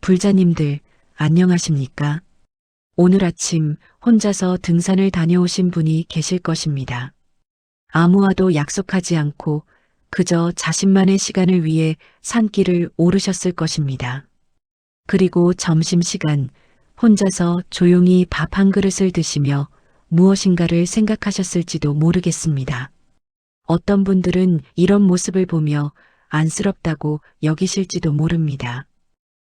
불자님들, 안녕하십니까? 오늘 아침 혼자서 등산을 다녀오신 분이 계실 것입니다. 아무와도 약속하지 않고 그저 자신만의 시간을 위해 산길을 오르셨을 것입니다. 그리고 점심시간 혼자서 조용히 밥 한 그릇을 드시며 무엇인가를 생각하셨을지도 모르겠습니다. 어떤 분들은 이런 모습을 보며 안쓰럽다고 여기실지도 모릅니다.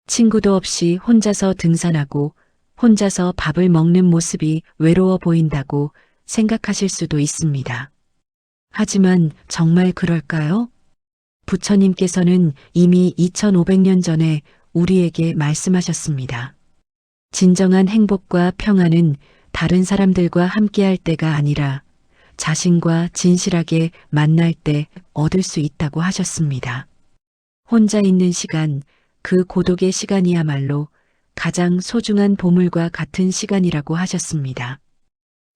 친구도 없이 혼자서 등산하고 혼자서 밥을 먹는 모습이 외로워 보인다고 생각하실 수도 있습니다. 하지만 정말 그럴까요? 부처님께서는 이미 2500년 전에 우리에게 말씀하셨습니다. 진정한 행복과 평안은 다른 사람들과 함께할 때가 아니라 자신과 진실하게 만날 때 얻을 수 있다고 하셨습니다. 혼자 있는 시간, 그 고독의 시간이야말로 가장 소중한 보물과 같은 시간이라고 하셨습니다.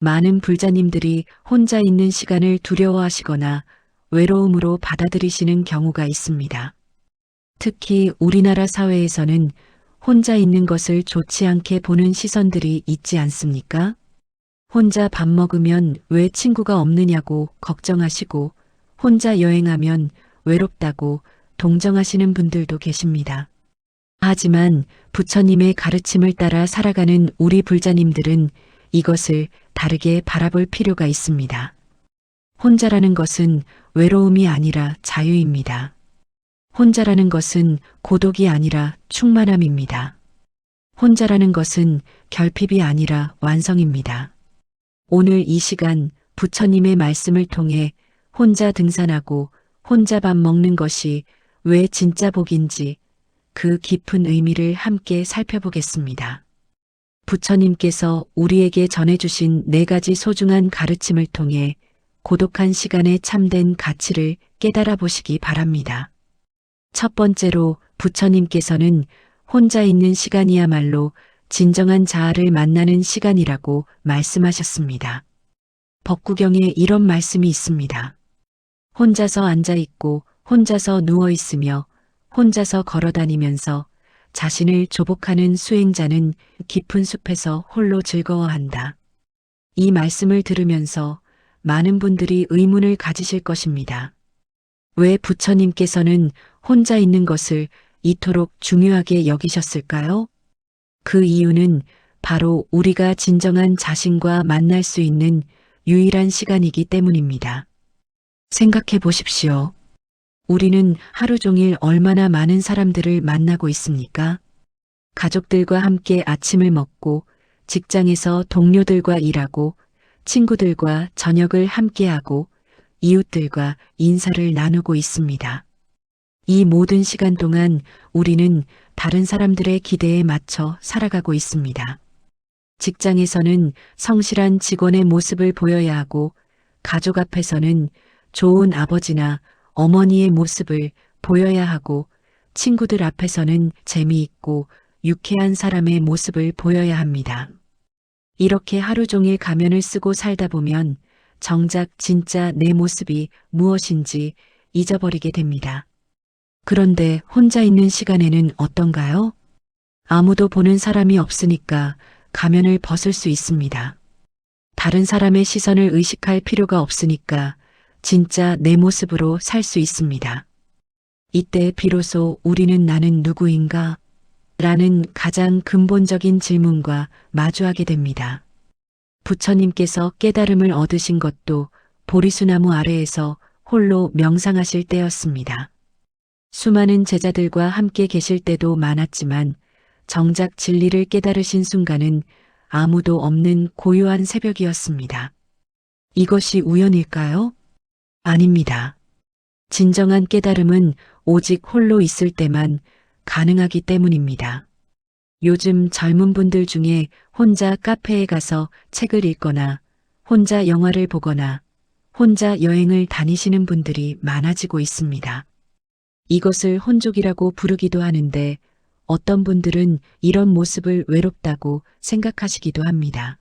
많은 불자님들이 혼자 있는 시간을 두려워하시거나 외로움으로 받아들이시는 경우가 있습니다. 특히 우리나라 사회에서는 혼자 있는 것을 좋지 않게 보는 시선들이 있지 않습니까? 혼자 밥 먹으면 왜 친구가 없느냐고 걱정하시고 혼자 여행하면 외롭다고 동정하시는 분들도 계십니다. 하지만 부처님의 가르침을 따라 살아가는 우리 불자님들은 이것을 다르게 바라볼 필요가 있습니다. 혼자라는 것은 외로움이 아니라 자유입니다. 혼자라는 것은 고독이 아니라 충만함입니다. 혼자라는 것은 결핍이 아니라 완성입니다. 오늘 이 시간 부처님의 말씀을 통해 혼자 등산하고 혼자 밥 먹는 것이 왜 진짜 복인지 그 깊은 의미를 함께 살펴보겠습니다. 부처님께서 우리에게 전해주신 4가지 소중한 가르침을 통해 고독한 시간의 참된 가치를 깨달아 보시기 바랍니다. 첫 번째로 부처님께서는 혼자 있는 시간이야말로 진정한 자아를 만나는 시간이라고 말씀하셨습니다. 법구경에 이런 말씀이 있습니다. 혼자서 앉아 있고 혼자서 누워 있으며 혼자서 걸어 다니면서 자신을 조복하는 수행자는 깊은 숲에서 홀로 즐거워한다. 이 말씀을 들으면서 많은 분들이 의문을 가지실 것입니다. 왜 부처님께서는 혼자 있는 것을 이토록 중요하게 여기셨을까요? 그 이유는 바로 우리가 진정한 자신과 만날 수 있는 유일한 시간이기 때문입니다. 생각해 보십시오. 우리는 하루 종일 얼마나 많은 사람들을 만나고 있습니까? 가족들과 함께 아침을 먹고 직장에서 동료들과 일하고 친구들과 저녁을 함께하고 이웃들과 인사를 나누고 있습니다. 이 모든 시간 동안 우리는 다른 사람들의 기대에 맞춰 살아가고 있습니다. 직장에서는 성실한 직원의 모습을 보여야 하고 가족 앞에서는 좋은 아버지나 어머니의 모습을 보여야 하고 친구들 앞에서는 재미있고 유쾌한 사람의 모습을 보여야 합니다. 이렇게 하루 종일 가면을 쓰고 살다 보면 정작 진짜 내 모습이 무엇인지 잊어버리게 됩니다. 그런데 혼자 있는 시간에는 어떤가요? 아무도 보는 사람이 없으니까 가면을 벗을 수 있습니다. 다른 사람의 시선을 의식할 필요가 없으니까 진짜 내 모습으로 살 수 있습니다. 이때 비로소 우리는 나는 누구인가? 라는 가장 근본적인 질문과 마주하게 됩니다. 부처님께서 깨달음을 얻으신 것도 보리수나무 아래에서 홀로 명상하실 때였습니다. 수많은 제자들과 함께 계실 때도 많았지만 정작 진리를 깨달으신 순간은 아무도 없는 고요한 새벽이었습니다. 이것이 우연일까요? 아닙니다. 진정한 깨달음은 오직 홀로 있을 때만 가능하기 때문입니다. 요즘 젊은 분들 중에 혼자 카페에 가서 책을 읽거나 혼자 영화를 보거나 혼자 여행을 다니시는 분들이 많아지고 있습니다. 이것을 혼족이라고 부르기도 하는데 어떤 분들은 이런 모습을 외롭다고 생각하시기도 합니다.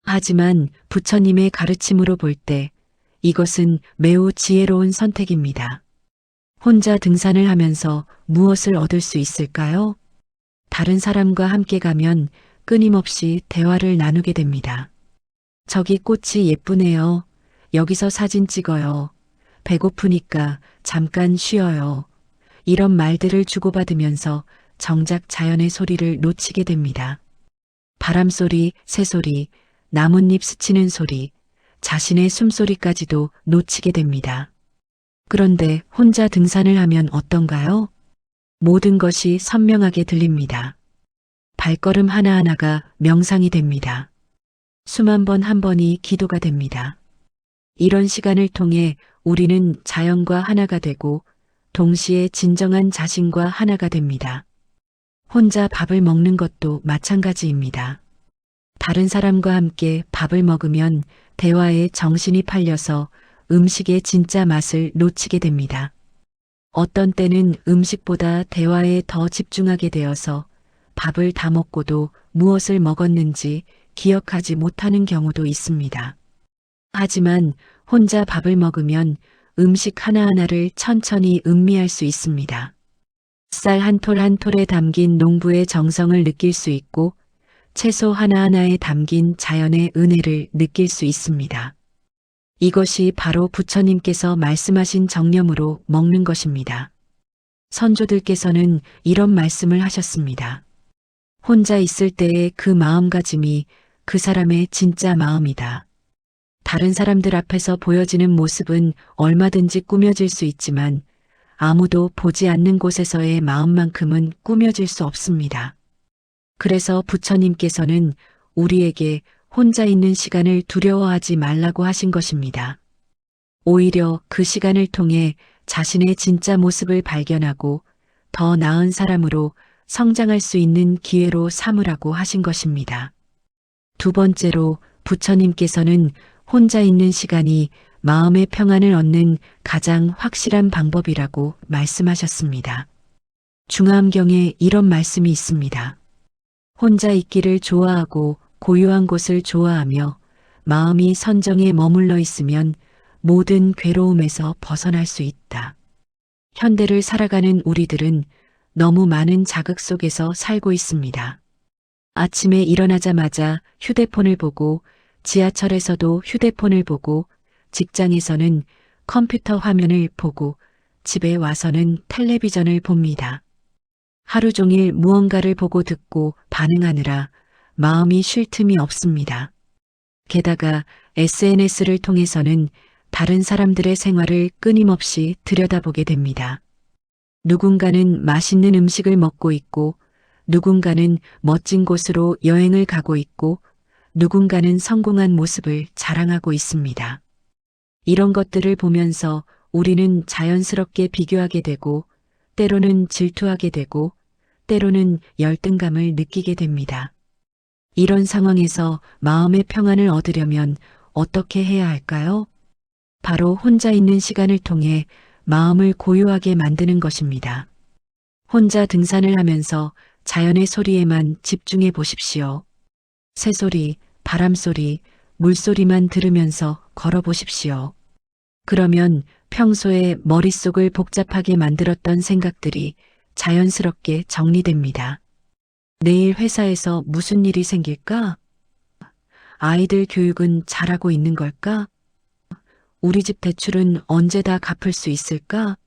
하지만 부처님의 가르침으로 볼 때 이것은 매우 지혜로운 선택입니다. 혼자 등산을 하면서 무엇을 얻을 수 있을까요? 다른 사람과 함께 가면 끊임없이 대화를 나누게 됩니다. 저기 꽃이 예쁘네요. 여기서 사진 찍어요. 배고프니까 잠깐 쉬어요. 이런 말들을 주고받으면서 정작 자연의 소리를 놓치게 됩니다. 바람소리, 새소리, 나뭇잎 스치는 소리, 자신의 숨소리까지도 놓치게 됩니다. 그런데 혼자 등산을 하면 어떤가요? 모든 것이 선명하게 들립니다. 발걸음 하나하나가 명상이 됩니다. 숨 한 번 한 번이 기도가 됩니다. 이런 시간을 통해 우리는 자연과 하나가 되고 동시에 진정한 자신과 하나가 됩니다. 혼자 밥을 먹는 것도 마찬가지입니다. 다른 사람과 함께 밥을 먹으면 대화에 정신이 팔려서 음식의 진짜 맛을 놓치게 됩니다. 어떤 때는 음식보다 대화에 더 집중하게 되어서 밥을 다 먹고도 무엇을 먹었는지 기억하지 못하는 경우도 있습니다. 하지만 혼자 밥을 먹으면 음식 하나하나를 천천히 음미할 수 있습니다. 쌀 한 톨 한 톨에 담긴 농부의 정성을 느낄 수 있고 채소 하나하나에 담긴 자연의 은혜를 느낄 수 있습니다. 이것이 바로 부처님께서 말씀하신 정념으로 먹는 것입니다. 선조들께서는 이런 말씀을 하셨습니다. 혼자 있을 때의 그 마음가짐이 그 사람의 진짜 마음이다. 다른 사람들 앞에서 보여지는 모습은 얼마든지 꾸며질 수 있지만 아무도 보지 않는 곳에서의 마음만큼은 꾸며질 수 없습니다. 그래서 부처님께서는 우리에게 혼자 있는 시간을 두려워하지 말라고 하신 것입니다. 오히려 그 시간을 통해 자신의 진짜 모습을 발견하고 더 나은 사람으로 성장할 수 있는 기회로 삼으라고 하신 것입니다. 두 번째로 부처님께서는 혼자 있는 시간이 마음의 평안을 얻는 가장 확실한 방법이라고 말씀하셨습니다. 중암경에 이런 말씀이 있습니다. 혼자 있기를 좋아하고 고요한 곳을 좋아하며 마음이 선정에 머물러 있으면 모든 괴로움에서 벗어날 수 있다. 현대를 살아가는 우리들은 너무 많은 자극 속에서 살고 있습니다. 아침에 일어나자마자 휴대폰을 보고 지하철에서도 휴대폰을 보고 직장에서는 컴퓨터 화면을 보고 집에 와서는 텔레비전을 봅니다. 하루 종일 무언가를 보고 듣고 반응하느라 마음이 쉴 틈이 없습니다. 게다가 SNS를 통해서는 다른 사람들의 생활을 끊임없이 들여다보게 됩니다. 누군가는 맛있는 음식을 먹고 있고 누군가는 멋진 곳으로 여행을 가고 있고 누군가는 성공한 모습을 자랑하고 있습니다. 이런 것들을 보면서 우리는 자연스럽게 비교하게 되고 때로는 질투하게 되고 때로는 열등감을 느끼게 됩니다. 이런 상황에서 마음의 평안을 얻으려면 어떻게 해야 할까요? 바로 혼자 있는 시간을 통해 마음을 고요하게 만드는 것입니다. 혼자 등산을 하면서 자연의 소리에만 집중해 보십시오. 새소리, 바람소리, 물소리만 들으면서 걸어보십시오. 그러면 평소에 머릿속을 복잡하게 만들었던 생각들이 자연스럽게 정리됩니다. 내일 회사에서 무슨 일이 생길까? 아이들 교육은 잘하고 있는 걸까? 우리 집 대출은 언제 다 갚을 수 있을까?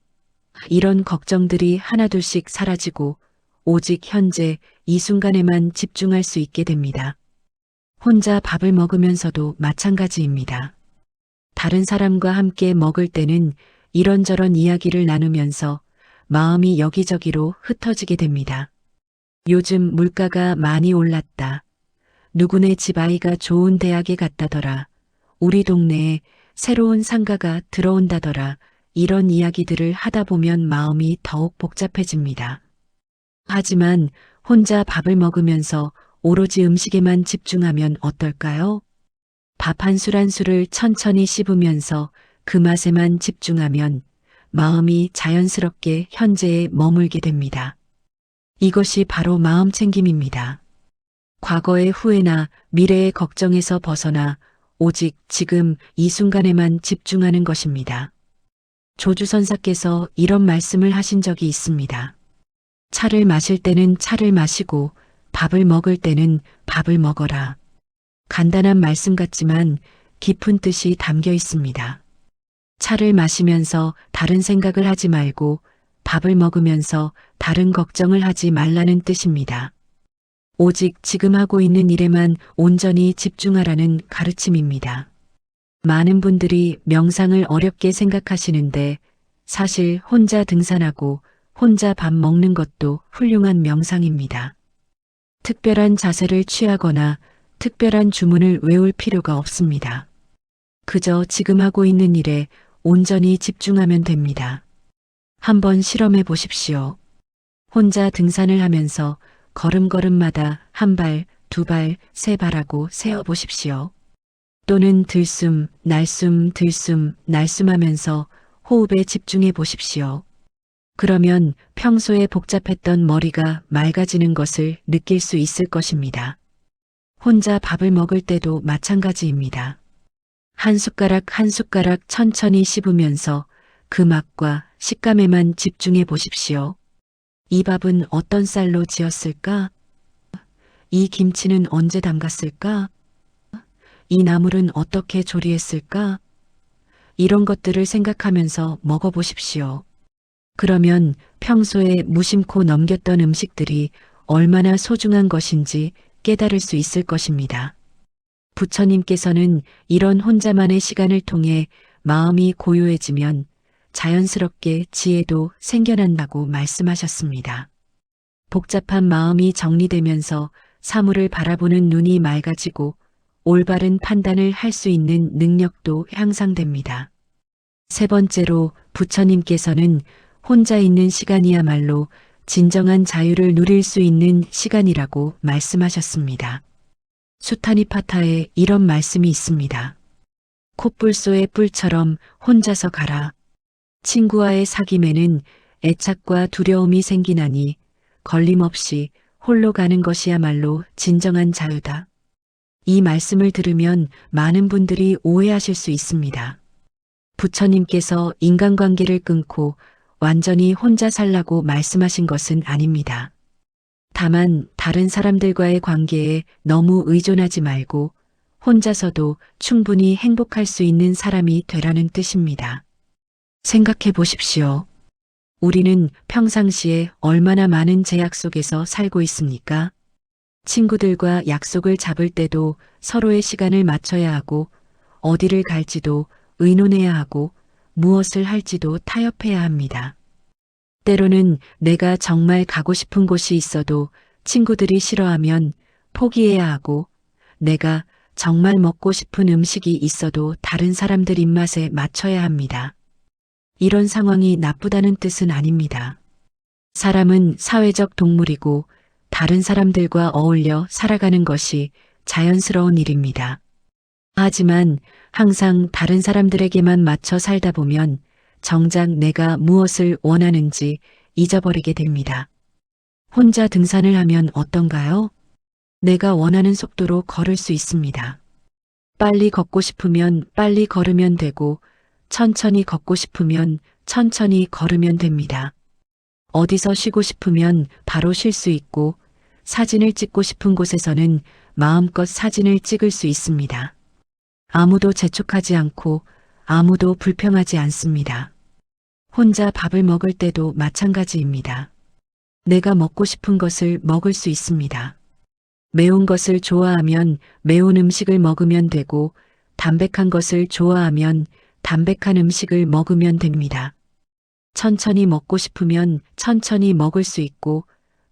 이런 걱정들이 하나둘씩 사라지고 오직 현재 이 순간에만 집중할 수 있게 됩니다. 혼자 밥을 먹으면서도 마찬가지입니다. 다른 사람과 함께 먹을 때는 이런저런 이야기를 나누면서 마음이 여기저기로 흩어지게 됩니다. 요즘 물가가 많이 올랐다. 누구네 집 아이가 좋은 대학에 갔다더라. 우리 동네에 새로운 상가가 들어온다더라. 이런 이야기들을 하다 보면 마음이 더욱 복잡해집니다. 하지만 혼자 밥을 먹으면서 오로지 음식에만 집중하면 어떨까요? 밥 한 술 한 술을 천천히 씹으면서 그 맛에만 집중하면 마음이 자연스럽게 현재에 머물게 됩니다. 이것이 바로 마음 챙김입니다. 과거의 후회나 미래의 걱정에서 벗어나 오직 지금 이 순간에만 집중하는 것입니다. 조주선사께서 이런 말씀을 하신 적이 있습니다. 차를 마실 때는 차를 마시고 밥을 먹을 때는 밥을 먹어라. 간단한 말씀 같지만 깊은 뜻이 담겨 있습니다. 차를 마시면서 다른 생각을 하지 말고 밥을 먹으면서 다른 걱정을 하지 말라는 뜻입니다. 오직 지금 하고 있는 일에만 온전히 집중하라는 가르침입니다. 많은 분들이 명상을 어렵게 생각하시는데 사실 혼자 등산하고 혼자 밥 먹는 것도 훌륭한 명상입니다. 특별한 자세를 취하거나 특별한 주문을 외울 필요가 없습니다. 그저 지금 하고 있는 일에 온전히 집중하면 됩니다. 한번 실험해 보십시오. 혼자 등산을 하면서 걸음걸음마다 한 발, 두 발, 세 발하고 세어 보십시오. 또는 들숨, 날숨, 들숨, 날숨하면서 호흡에 집중해 보십시오. 그러면 평소에 복잡했던 머리가 맑아지는 것을 느낄 수 있을 것입니다. 혼자 밥을 먹을 때도 마찬가지입니다. 한 숟가락 한 숟가락 천천히 씹으면서 그 맛과 식감에만 집중해 보십시오. 이 밥은 어떤 쌀로 지었을까? 이 김치는 언제 담갔을까? 이 나물은 어떻게 조리했을까? 이런 것들을 생각하면서 먹어보십시오. 그러면 평소에 무심코 넘겼던 음식들이 얼마나 소중한 것인지 깨달을 수 있을 것입니다. 부처님께서는 이런 혼자만의 시간을 통해 마음이 고요해지면 자연스럽게 지혜도 생겨난다고 말씀하셨습니다. 복잡한 마음이 정리되면서 사물을 바라보는 눈이 맑아지고 올바른 판단을 할 수 있는 능력도 향상됩니다. 세 번째로 부처님께서는 혼자 있는 시간이야말로 진정한 자유를 누릴 수 있는 시간이라고 말씀하셨습니다. 수타니파타에 이런 말씀이 있습니다. 콧불소의 뿔처럼 혼자서 가라. 친구와의 사귐에는 애착과 두려움이 생기나니 걸림없이 홀로 가는 것이야말로 진정한 자유다. 이 말씀을 들으면 많은 분들이 오해하실 수 있습니다. 부처님께서 인간관계를 끊고 완전히 혼자 살라고 말씀하신 것은 아닙니다. 다만 다른 사람들과의 관계에 너무 의존하지 말고 혼자서도 충분히 행복할 수 있는 사람이 되라는 뜻입니다. 생각해 보십시오. 우리는 평상시에 얼마나 많은 제약 속에서 살고 있습니까? 친구들과 약속을 잡을 때도 서로의 시간을 맞춰야 하고 어디를 갈지도 의논해야 하고 무엇을 할지도 타협해야 합니다. 때로는 내가 정말 가고 싶은 곳이 있어도 친구들이 싫어하면 포기해야 하고 내가 정말 먹고 싶은 음식이 있어도 다른 사람들 입맛에 맞춰야 합니다. 이런 상황이 나쁘다는 뜻은 아닙니다. 사람은 사회적 동물이고 다른 사람들과 어울려 살아가는 것이 자연스러운 일입니다. 하지만 항상 다른 사람들에게만 맞춰 살다 보면 정작 내가 무엇을 원하는지 잊어버리게 됩니다. 혼자 등산을 하면 어떤가요? 내가 원하는 속도로 걸을 수 있습니다. 빨리 걷고 싶으면 빨리 걸으면 되고 천천히 걷고 싶으면 천천히 걸으면 됩니다. 어디서 쉬고 싶으면 바로 쉴 수 있고 사진을 찍고 싶은 곳에서는 마음껏 사진을 찍을 수 있습니다. 아무도 재촉하지 않고 아무도 불평하지 않습니다. 혼자 밥을 먹을 때도 마찬가지입니다. 내가 먹고 싶은 것을 먹을 수 있습니다. 매운 것을 좋아하면 매운 음식을 먹으면 되고 담백한 것을 좋아하면 담백한 음식을 먹으면 됩니다. 천천히 먹고 싶으면 천천히 먹을 수 있고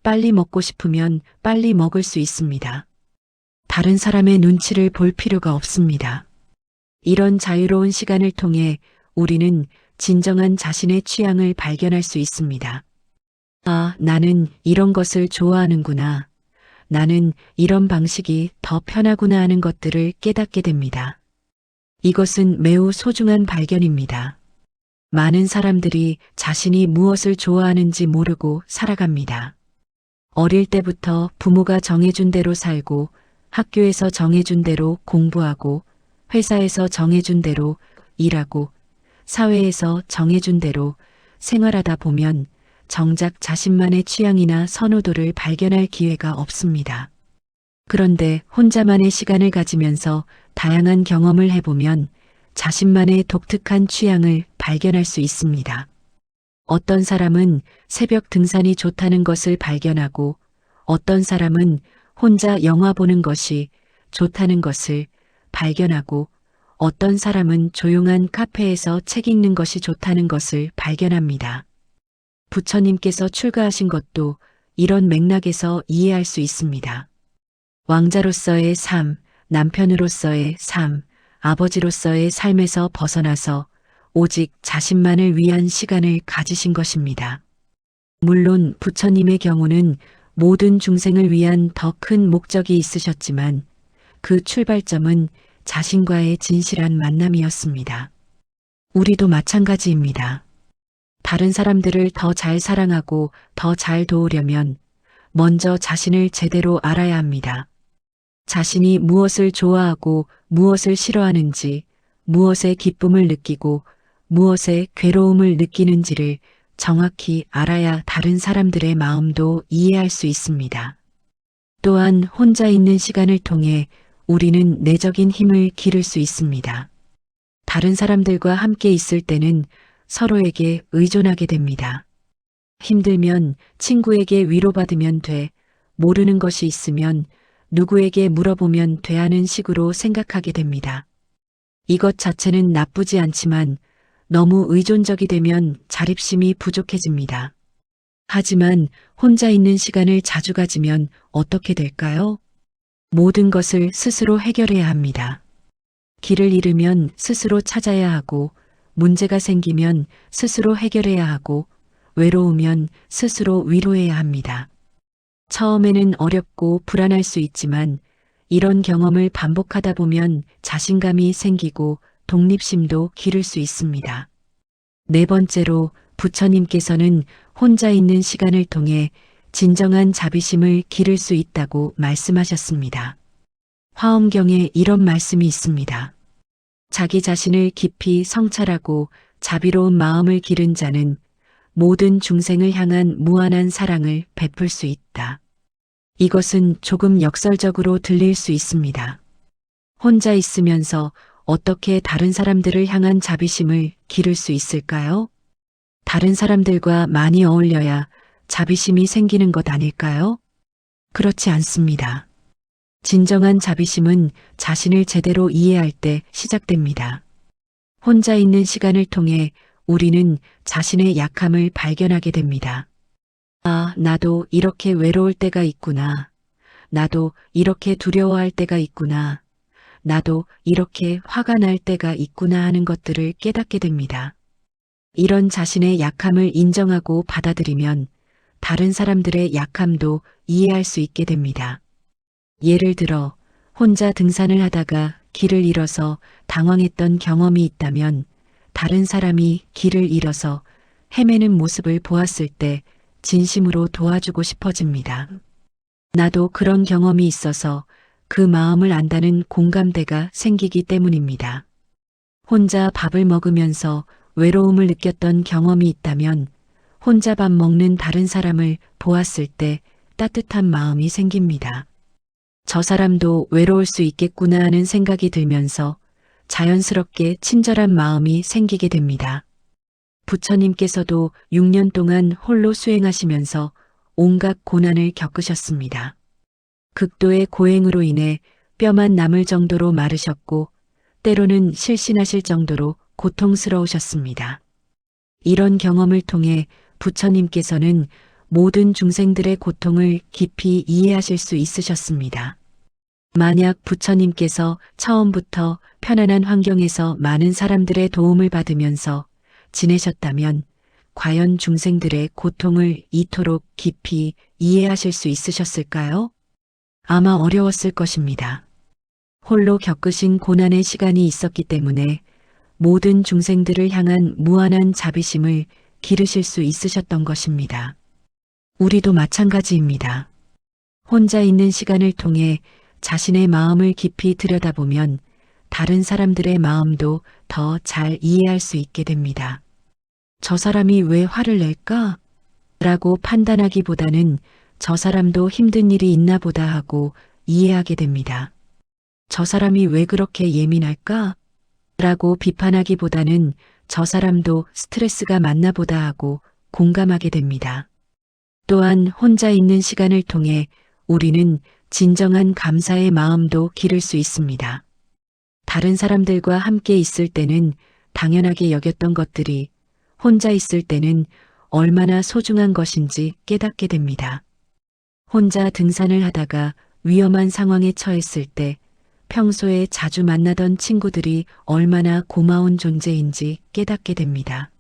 빨리 먹고 싶으면 빨리 먹을 수 있습니다. 다른 사람의 눈치를 볼 필요가 없습니다. 이런 자유로운 시간을 통해 우리는 진정한 자신의 취향을 발견할 수 있습니다. 아, 나는 이런 것을 좋아하는구나. 나는 이런 방식이 더 편하구나 하는 것들을 깨닫게 됩니다. 이것은 매우 소중한 발견입니다. 많은 사람들이 자신이 무엇을 좋아하는지 모르고 살아갑니다. 어릴 때부터 부모가 정해준 대로 살고 학교에서 정해준 대로 공부하고 회사에서 정해준 대로 일하고 사회에서 정해준 대로 생활하다 보면 정작 자신만의 취향이나 선호도를 발견할 기회가 없습니다. 그런데 혼자만의 시간을 가지면서 다양한 경험을 해보면 자신만의 독특한 취향을 발견할 수 있습니다. 어떤 사람은 새벽 등산이 좋다는 것을 발견하고 어떤 사람은 혼자 영화 보는 것이 좋다는 것을 발견하고 어떤 사람은 조용한 카페에서 책 읽는 것이 좋다는 것을 발견합니다. 부처님께서 출가하신 것도 이런 맥락에서 이해할 수 있습니다. 왕자로서의 삶, 남편으로서의 삶, 아버지로서의 삶에서 벗어나서 오직 자신만을 위한 시간을 가지신 것입니다. 물론 부처님의 경우는 모든 중생을 위한 더 큰 목적이 있으셨지만 그 출발점은 자신과의 진실한 만남이었습니다. 우리도 마찬가지입니다. 다른 사람들을 더 잘 사랑하고 더 잘 도우려면 먼저 자신을 제대로 알아야 합니다. 자신이 무엇을 좋아하고 무엇을 싫어하는지, 무엇에 기쁨을 느끼고 무엇에 괴로움을 느끼는지를 정확히 알아야 다른 사람들의 마음도 이해할 수 있습니다. 또한 혼자 있는 시간을 통해 우리는 내적인 힘을 기를 수 있습니다. 다른 사람들과 함께 있을 때는 서로에게 의존하게 됩니다. 힘들면 친구에게 위로받으면 돼, 모르는 것이 있으면 누구에게 물어보면 돼 하는 식으로 생각하게 됩니다. 이것 자체는 나쁘지 않지만 너무 의존적이 되면 자립심이 부족해집니다. 하지만 혼자 있는 시간을 자주 가지면 어떻게 될까요? 모든 것을 스스로 해결해야 합니다. 길을 잃으면 스스로 찾아야 하고, 문제가 생기면 스스로 해결해야 하고, 외로우면 스스로 위로해야 합니다. 처음에는 어렵고 불안할 수 있지만 이런 경험을 반복하다 보면 자신감이 생기고 독립심도 기를 수 있습니다. 네 번째로 부처님께서는 혼자 있는 시간을 통해 진정한 자비심을 기를 수 있다고 말씀하셨습니다. 화엄경에 이런 말씀이 있습니다. 자기 자신을 깊이 성찰하고 자비로운 마음을 기른 자는 모든 중생을 향한 무한한 사랑을 베풀 수 있다. 이것은 조금 역설적으로 들릴 수 있습니다. 혼자 있으면서 어떻게 다른 사람들을 향한 자비심을 기를 수 있을까요? 다른 사람들과 많이 어울려야 자비심이 생기는 것 아닐까요? 그렇지 않습니다. 진정한 자비심은 자신을 제대로 이해할 때 시작됩니다. 혼자 있는 시간을 통해 우리는 자신의 약함을 발견하게 됩니다. 아, 나도 이렇게 외로울 때가 있구나. 나도 이렇게 두려워할 때가 있구나. 나도 이렇게 화가 날 때가 있구나 하는 것들을 깨닫게 됩니다. 이런 자신의 약함을 인정하고 받아들이면 다른 사람들의 약함도 이해할 수 있게 됩니다. 예를 들어 혼자 등산을 하다가 길을 잃어서 당황했던 경험이 있다면 다른 사람이 길을 잃어서 헤매는 모습을 보았을 때 진심으로 도와주고 싶어집니다. 나도 그런 경험이 있어서 그 마음을 안다는 공감대가 생기기 때문입니다. 혼자 밥을 먹으면서 외로움을 느꼈던 경험이 있다면 혼자 밥 먹는 다른 사람을 보았을 때 따뜻한 마음이 생깁니다. 저 사람도 외로울 수 있겠구나 하는 생각이 들면서 자연스럽게 친절한 마음이 생기게 됩니다. 부처님께서도 6년 동안 홀로 수행하시면서 온갖 고난을 겪으셨습니다. 극도의 고행으로 인해 뼈만 남을 정도로 마르셨고 때로는 실신하실 정도로 고통스러우셨습니다. 이런 경험을 통해 부처님께서는 모든 중생들의 고통을 깊이 이해하실 수 있으셨습니다. 만약 부처님께서 처음부터 편안한 환경에서 많은 사람들의 도움을 받으면서 지내셨다면 과연 중생들의 고통을 이토록 깊이 이해하실 수 있으셨을까요? 아마 어려웠을 것입니다. 홀로 겪으신 고난의 시간이 있었기 때문에 모든 중생들을 향한 무한한 자비심을 기르실 수 있으셨던 것입니다. 우리도 마찬가지입니다. 혼자 있는 시간을 통해 자신의 마음을 깊이 들여다보면 다른 사람들의 마음도 더 잘 이해할 수 있게 됩니다. 저 사람이 왜 화를 낼까? 라고 판단하기보다는 저 사람도 힘든 일이 있나 보다 하고 이해하게 됩니다. 저 사람이 왜 그렇게 예민할까? 라고 비판하기보다는 저 사람도 스트레스가 많나 보다 하고 공감하게 됩니다. 또한 혼자 있는 시간을 통해 우리는 진정한 감사의 마음도 기를 수 있습니다. 다른 사람들과 함께 있을 때는 당연하게 여겼던 것들이 혼자 있을 때는 얼마나 소중한 것인지 깨닫게 됩니다. 혼자 등산을 하다가 위험한 상황에 처했을 때 평소에 자주 만나던 친구들이 얼마나 고마운 존재인지 깨닫게 됩니다.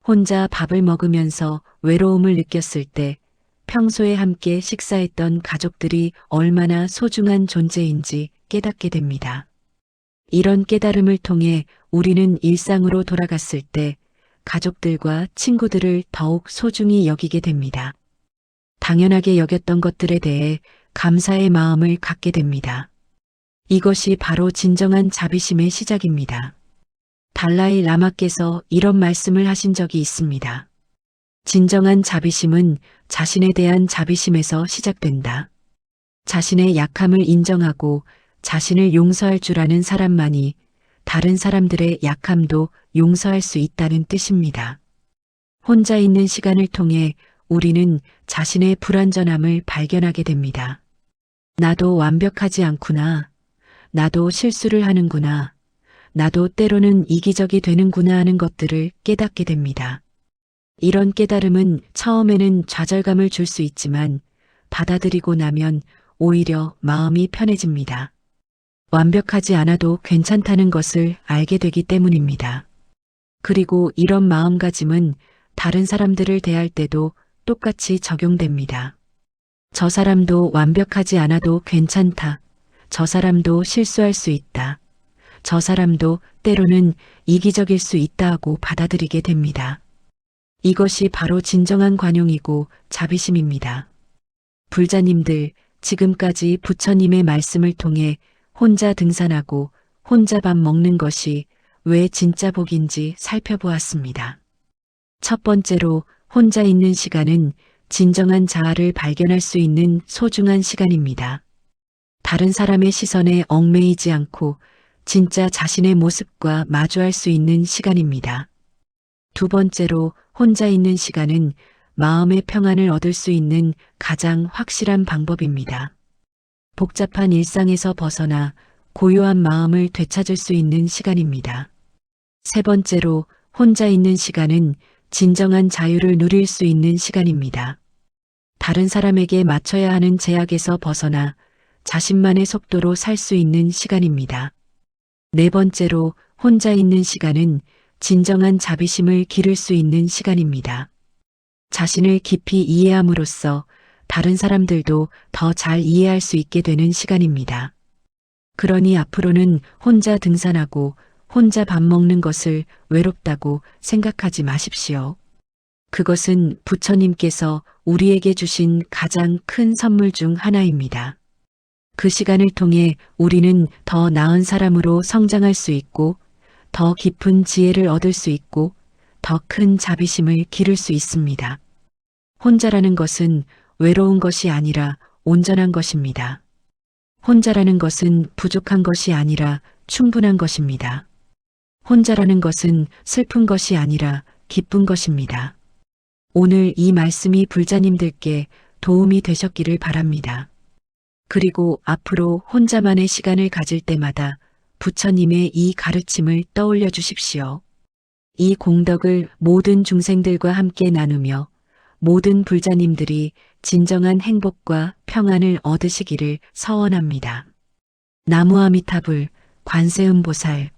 혼자 밥을 먹으면서 외로움을 느꼈을 때 평소에 함께 식사했던 가족들이 얼마나 소중한 존재인지 깨닫게 됩니다. 이런 깨달음을 통해 우리는 일상으로 돌아갔을 때 가족들과 친구들을 더욱 소중히 여기게 됩니다. 당연하게 여겼던 것들에 대해 감사의 마음을 갖게 됩니다. 이것이 바로 진정한 자비심의 시작입니다. 달라이 라마께서 이런 말씀을 하신 적이 있습니다. 진정한 자비심은 자신에 대한 자비심에서 시작된다. 자신의 약함을 인정하고 자신을 용서할 줄 아는 사람만이 다른 사람들의 약함도 용서할 수 있다는 뜻입니다. 혼자 있는 시간을 통해 우리는 자신의 불완전함을 발견하게 됩니다. 나도 완벽하지 않구나. 나도 실수를 하는구나. 나도 때로는 이기적이 되는구나 하는 것들을 깨닫게 됩니다. 이런 깨달음은 처음에는 좌절감을 줄 수 있지만 받아들이고 나면 오히려 마음이 편해집니다. 완벽하지 않아도 괜찮다는 것을 알게 되기 때문입니다. 그리고 이런 마음가짐은 다른 사람들을 대할 때도 똑같이 적용됩니다. 저 사람도 완벽하지 않아도 괜찮다. 저 사람도 실수할 수 있다. 저 사람도 때로는 이기적일 수 있다 하고 받아들이게 됩니다. 이것이 바로 진정한 관용이고 자비심입니다. 불자님들, 지금까지 부처님의 말씀을 통해 혼자 등산하고 혼자 밥 먹는 것이 왜 진짜 복인지 살펴보았습니다. 첫 번째로 혼자 있는 시간은 진정한 자아를 발견할 수 있는 소중한 시간입니다. 다른 사람의 시선에 얽매이지 않고 진짜 자신의 모습과 마주할 수 있는 시간입니다. 두 번째로 혼자 있는 시간은 마음의 평안을 얻을 수 있는 가장 확실한 방법입니다. 복잡한 일상에서 벗어나 고요한 마음을 되찾을 수 있는 시간입니다. 세 번째로 혼자 있는 시간은 진정한 자유를 누릴 수 있는 시간입니다. 다른 사람에게 맞춰야 하는 제약에서 벗어나 자신만의 속도로 살 수 있는 시간입니다. 네 번째로 혼자 있는 시간은 진정한 자비심을 기를 수 있는 시간입니다. 자신을 깊이 이해함으로써 다른 사람들도 더 잘 이해할 수 있게 되는 시간입니다. 그러니 앞으로는 혼자 등산하고 혼자 밥 먹는 것을 외롭다고 생각하지 마십시오. 그것은 부처님께서 우리에게 주신 가장 큰 선물 중 하나입니다. 그 시간을 통해 우리는 더 나은 사람으로 성장할 수 있고 더 깊은 지혜를 얻을 수 있고 더 큰 자비심을 기를 수 있습니다. 혼자라는 것은 외로운 것이 아니라 온전한 것입니다. 혼자라는 것은 부족한 것이 아니라 충분한 것입니다. 혼자라는 것은 슬픈 것이 아니라 기쁜 것입니다. 오늘 이 말씀이 불자님들께 도움이 되셨기를 바랍니다. 그리고 앞으로 혼자만의 시간을 가질 때마다 부처님의 이 가르침을 떠올려 주십시오. 이 공덕을 모든 중생들과 함께 나누며 모든 불자님들이 진정한 행복과 평안을 얻으시기를 서원합니다. 나무아미타불 관세음보살